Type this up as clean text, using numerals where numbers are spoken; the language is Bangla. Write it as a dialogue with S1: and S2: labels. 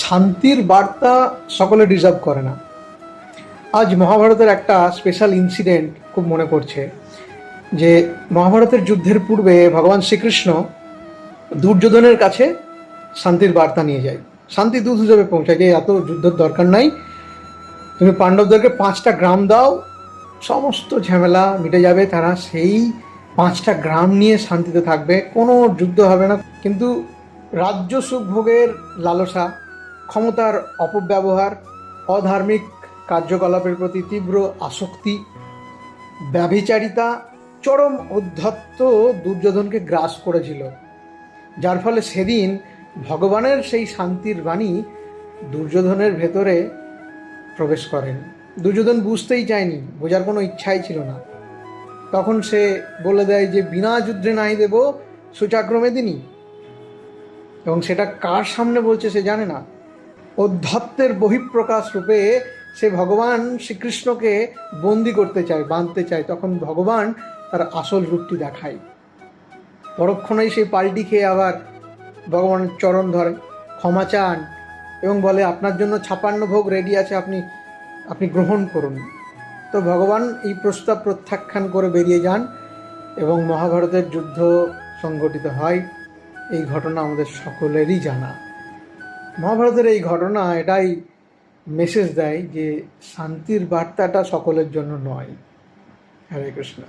S1: শান্তির বার্তা সকলে ডিজার্ভ করে না। আজ মহাভারতের একটা স্পেশাল ইনসিডেন্ট খুব মনে পড়ছে, যে মহাভারতের যুদ্ধের পূর্বে ভগবান শ্রীকৃষ্ণ দুর্যোধনের কাছে শান্তির বার্তা নিয়ে যায়। শান্তি দূত হিসেবে পৌঁছায় যে এত যুদ্ধের দরকার নাই, তুমি পাণ্ডবদেরকে 5টা গ্রাম দাও, সমস্ত ঝামেলা মিটে যাবে, তারা সেই 5টা গ্রাম নিয়ে শান্তিতে থাকবে, কোনো যুদ্ধ হবে না। কিন্তু রাজ্য সুখভোগের লালসা, ক্ষমতার অপব্যবহার, অধার্মিক কার্যকলাপের প্রতি তীব্র আসক্তি, ব্যভিচারিতা, চরম উদ্ধত্ত দুর্যোধনকে গ্রাস করেছিল, যার ফলে সেদিন ভগবানের সেই শান্তির বাণী দুর্যোধনের ভেতরে প্রবেশ করেন। দুর্যোধন বুঝতেই চায়নি, বোঝার কোনো ইচ্ছাই ছিল না। তখন সে বলে দেয় যে বিনা যুদ্ধে নাই দেব সুচাক্রমেদিনী, এবং সেটা কার সামনে বলছে সে জানে না। অধ্যত্তের বহিঃপ্রকাশ রূপে সে ভগবান শ্রীকৃষ্ণকে বন্দি করতে চায়, বাঁধতে চায়। তখন ভগবান তার আসল রূপটি দেখায়। পরক্ষণেই সেই পাল্টি খেয়ে আবার ভগবানের চরণ ধরে, ক্ষমা চান এবং বলে আপনার জন্য 56 ভোগ রেডি আছে, আপনি গ্রহণ করুন। তো ভগবান এই প্রস্তাব প্রত্যাখ্যান করে বেরিয়ে যান এবং মহাভারতের যুদ্ধ সংঘটিত হয়। এই ঘটনা আমাদের সকলেরই জানা। মহাভারতের এই ঘটনা এটাই মেসেজ দেয় যে শান্তির বার্তাটা সকলের জন্য নয়। হরে কৃষ্ণ।